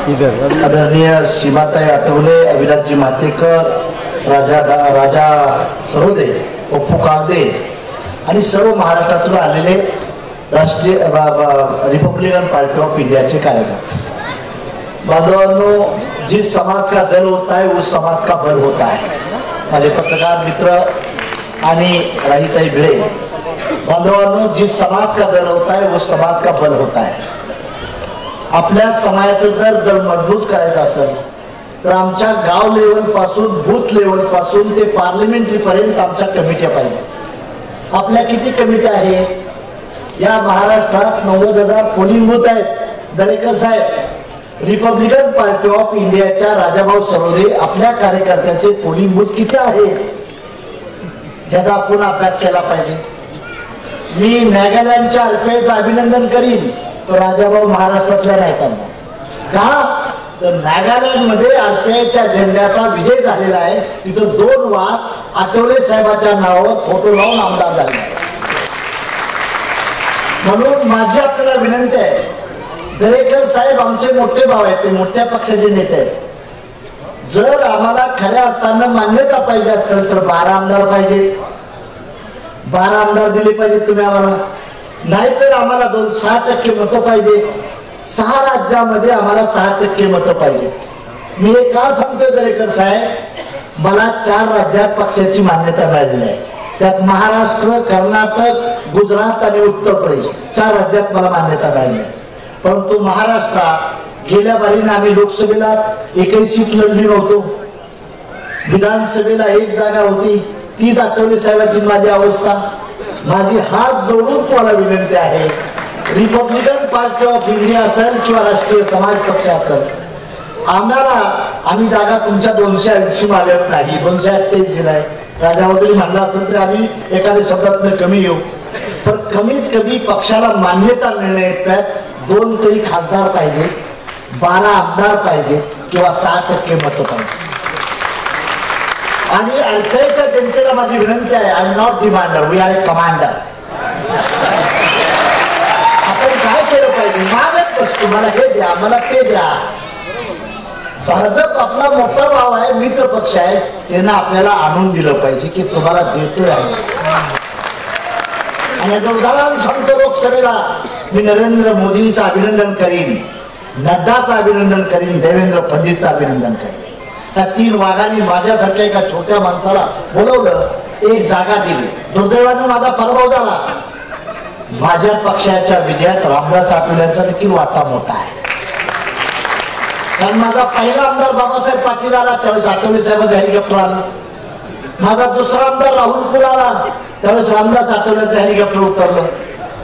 आदरणीय सीमाताई आठवले, अविनाशजी मातेकर, राजा सरोदे, पप्पू कागदे आणि सर्व महाराष्ट्रातून आलेले राष्ट्रीय रिपब्लिकन पार्टी ऑफ इंडियाचे कार्यकर्ते बांधवांनो, जिस समाज का दल होता है उस समाज का बल होता है। माझे पत्रकार मित्र आणि राहीताई भिडे बांधवांनो, जिस समाज का दल होता है उस समाज का बल होता है। आपल्या समाजाचं जर दल मजबूत करायचं असेल तर आमच्या गाव लेवल पासून बूथ लेवल पासून ते पार्लमेंटरी पर्यंत आमच्या कमिट्या पाहिजे। आपल्या किती कमिट्या आहेत या महाराष्ट्रात? 90,000 पोलिंग बूथ आहेत। दरेकर साहेब, रिपब्लिकन पार्टी ऑफ इंडियाच्या राजाभाऊ सरोदे आपल्या कार्यकर्त्याचे पोलिंग बूथ किती आहे याचा आपण अभ्यास केला पाहिजे। मी नागालँडच्या अल्पेचं अभिनंदन करीन, तो राजाभाऊ महाराष्ट्रातल्या नाही करणार का? तर नागालँड मध्ये आरपीआयच्या झेंड्याचा विजय झालेला आहे। तिथं 2 वार आठवले साहेबांच्या नावावर फोटो लावून आमदार झाले। म्हणून माझी आपल्याला विनंती आहे, दरेकर साहेब आमचे मोठे भाऊ आहेत, ते मोठ्या पक्षाचे नेते आहेत। जर आम्हाला खऱ्या अर्थानं मान्यता पाहिजे असेल तर 12 आमदार पाहिजे, 12 आमदार दिले पाहिजे तुम्ही आम्हाला। नाहीतर आम्हाला 6% मतं पाहिजे। 6 राज्यामध्ये आम्हाला 6% मतं पाहिजे। मी हे का सांगतोय दरेकर साहेब, मला 4 राज्यात पक्षाची मान्यता मिळालेली आहे। त्यात महाराष्ट्र, कर्नाटक, गुजरात आणि उत्तर प्रदेश 4 राज्यात मला मान्यता मिळाली आहे। परंतु महाराष्ट्रात गेल्या बारीने आम्ही लोकसभेला 21 सीट लढली नव्हतो, विधानसभेला 1 जागा होती। तीच आठवले साहेबांची माझी अवस्था। माझी हात जोडून तुम्हाला विनंती आहे, रिपब्लिकन पार्टी ऑफ इंडिया असेल किंवा राष्ट्रीय समाज पक्ष असेल, आम्ही जागा तुमच्या 280 मागत नाही, 288 नाही। राजावदरी म्हणला असेल तर आम्ही एखाद्या शब्दातनं कमी येऊ, पण कमीत कमी पक्षाला मान्यता मिळणे इतक्यात 2 तरी खासदार पाहिजे, 12 आमदार पाहिजे किंवा 6% मतं पाहिजे। आणि अल्पेच्या जनतेला माझी विनंती आहे, I am not demander, we are a commander. आपण काय केलं पाहिजे? मागत नसतो, मला हे द्या, मला ते द्या। भाजप आपला मोठा भाव आहे, मित्र पक्ष आहे, त्यांना आपल्याला आणून दिलं पाहिजे की तुम्हाला देतोय आहे। आणि उदाहरण सांगतो, लोकसभेला मी नरेंद्र मोदींचं अभिनंदन करीन, नड्डाचं अभिनंदन करीन, देवेंद्र फडणवीसचं अभिनंदन करीन। त्या 3 वाघांनी माझ्यासारख्या एका छोट्या माणसाला बोलवलं, 1 जागा दिली। दुर्दैवाने माझा पराभव झाला। माझ्या पक्षाच्या विजयात रामदास आठवलेंचा देखील वाटा मोठा आहे, कारण माझा पहिला आमदार बाबासाहेब पाटील आला त्यावेळेस आठवले साहेबांचं हेलिकॉप्टर आलं। माझा दुसरा आमदार राहुल पुर आला त्यावेळेस रामदास आठवलेंचं हेलिकॉप्टर उतरलं।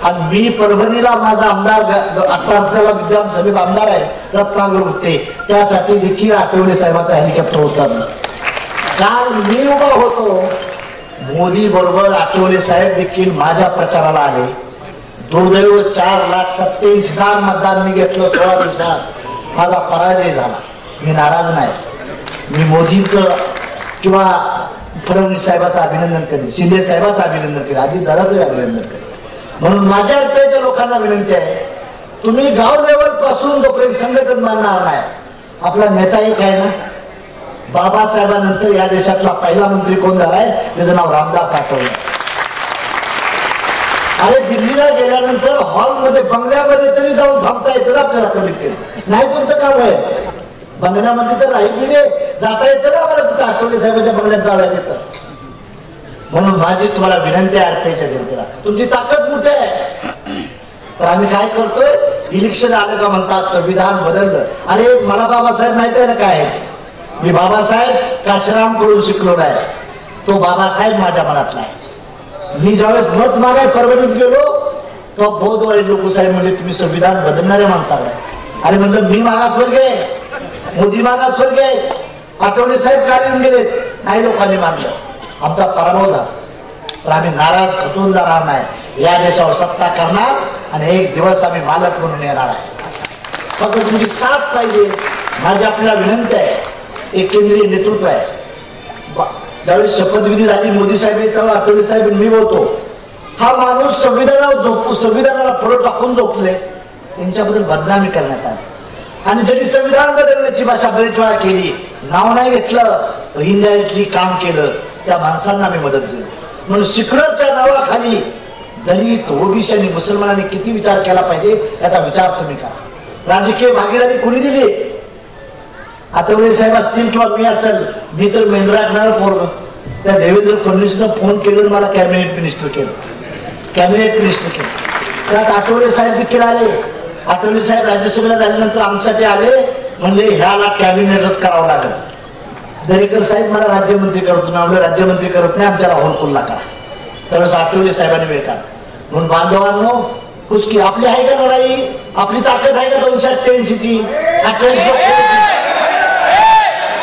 आणि मी परभणीला माझा आमदार, आता आपल्याला विधानसभेत आमदार आहे रत्नागर उत्ते, त्यासाठी देखील आठवले साहेबांचं हेलिकॉप्टर उतरलं। काल मी उभा होतो, मोदी बरोबर आठवले साहेब देखील माझ्या प्रचाराला आले। दुर्दैव 4,87,000 मतदान मी घेतलं 16 दिवसात, माझा पराजय झाला। मी नाराज नाही, मी मोदींचं किंवा फडणवीस साहेबांचं अभिनंदन करेन, शिंदे साहेबांचं अभिनंदन करेन, अजितदादाचं अभिनंदन करेन। म्हणून माझ्या अल्पेच्या लोकांना विनंती आहे, तुम्ही गाव लेवल पासून जोपर्यंत संघटन मानणार नाही, आपला नेता एक आहे ना, बाबासाहेबांनंतर या देशातला पहिला मंत्री कोण झालाय? त्याचं नाव रामदास आठवले। अरे दिल्लीला गेल्यानंतर हॉलमध्ये, बंगल्यामध्ये तरी जाऊन थांबता येतं आपल्याला, कमीत कमी नाही तुमचं काम आहे, बंगल्यामध्ये तर राहिली जाता येतं ना आम्हाला, तिथं आठवले साहेबांच्या बंगल्यात जावं येतं। म्हणून माझी तुम्हाला विनंती आहे आरपीआयच्या जनतेला, तुमची ताकद मोठी आहे, पण आम्ही काय करतोय? इलेक्शन आलं का म्हणतात संविधान बदललं। अरे मला बाबासाहेब माहिती आहे ना काय? मी बाबासाहेब काशीराम कडून शिकलो नाही, तो बाबासाहेब माझ्या मनातला आहे। मी ज्यावेळेस मत मागाय परभणीत गेलो तो बौद्धवाडी लोकसाहेब म्हणजे तुम्ही संविधान बदलणारे माणसाला। अरे म्हणलं मी मागासवर्गीय आहे, मोदी मागासवर्गीय आहे, आठवले साहेब काय येऊन गेले? नाही, लोकांनी मानलं, आमचा पराभव झाला। पण आम्ही नाराज खचून जाणार नाही, या देशावर सत्ता करणार आणि एक दिवस आम्ही मालक म्हणून येणार आहे। फक्त तुमची साथ पाहिजे। माझी आपल्याला विनंती आहे, एक केंद्रीय नेतृत्व आहे। ज्यावेळेस शपथविधी झाली मोदी साहेब त्यावेळेस आठवले साहेब मी बोलतो, हा माणूस संविधानाला पुढे टाकून झोपले, त्यांच्याबद्दल बदनामी करण्यात आली। आणि जरी संविधान बदलण्याची भाषा बरेच वेळा केली, नाव नाही घेतलं, इनडायरेक्टली काम केलं, त्या माणसांना मी मदत केली. म्हणून सिक्युलरच्या नावाखाली दलित, ओबीसी आणि मुसलमानांनी किती विचार केला पाहिजे याचा विचार तुम्ही करा. राजकीय भागीदारी कोणी दिली? आठवले साहेब असतील किंवा मी असेल. मी तर मेंढराटणार पोरग. त्या देवेंद्र फडणवीसनं फोन केलं, मला कॅबिनेट मिनिस्टर केलं. त्यात आठवले साहेब देखील आले. आठवले साहेब राज्यसभेला झाल्यानंतर आमच्यासाठी आले, म्हणले ह्याला कॅबिनेटच करावं लागेल. दरेकर साहेब मला राज्यमंत्री करतो, आम्ही राज्यमंत्री करत नाही, आमच्या राहुल कुल्ला करा. त्यावेळेस आठवले साहेबांनी वेळ काढ. म्हणून बांधवांनो, कुस्की आपली आहे का लढाई? आपली ताकद आहे का 288ची? 28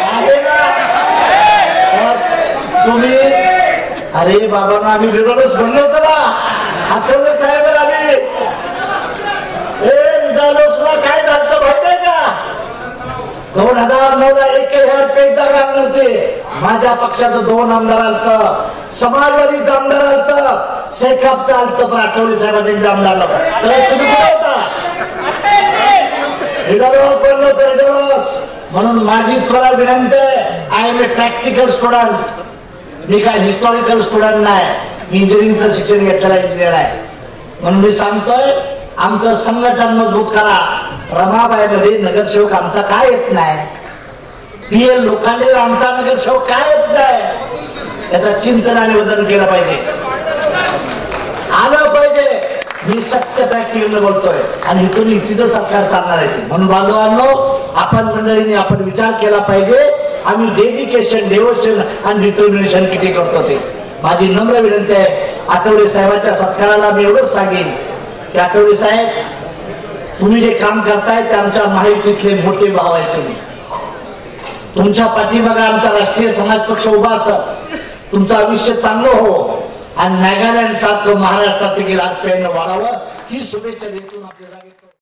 आहे ना? तुम्ही अरे बाबा ना, आम्ही लिडरच बनलो होतो ना. आठवले साहेब आम्ही काय झालं माहिती आहे का? 2009ला 1,000 जागा नव्हते. माझ्या पक्षाचं 2 आमदार आलत, समाजवादीचं आमदार आलत, शेकापचं आलत, पण आठवले साहेबांनी आमदार नव्हता. तर तुम्ही कुठे होता? म्हणून माझी तुला विनंती आहे, I am a practical student. मी काय हिस्टॉरिकल स्टुडंट नाही. मी इंजिनिअरिंगचं शिक्षण घेतलेला इंजिनियर आहे. म्हणून मी सांगतोय, आमचं संघटन मजबूत करा. रमाबाईमध्ये नगरसेवक आमचा काय येत नाही? PL लोखंडे आमचा नगरसेवक काय येत नाही? याचा चिंतन आणि वजन केलं पाहिजे, आलं पाहिजे. मी सत्य प्रॅक्टिकल बोलतोय आणि इथून युतीचं सरकार चालणार आहे. म्हणून बांधवांनो, आपण मंडळींनी आपण विचार केला पाहिजे. आम्ही डेडिकेशन, डेव्होशन आणि डिटर्मिनेशन किती करतो ते. माझी नम्र विनंती आहे. आठवले साहेबांच्या सत्काराला मी एवढंच सांगेन की आठवले साहेब, तुम्ही जे काम करताय ते आमच्या माहितीतले मोठे भाव आहे. तुम्ही तुमच्या पाठीमागे आमचा राष्ट्रीय समाज पक्ष उभा असत. तुमचं आयुष्य चांगलं हो आणि नागालँड सारखं महाराष्ट्रात देखील आज वाढावं ही शुभेच्छा देतो आपल्या जागेत.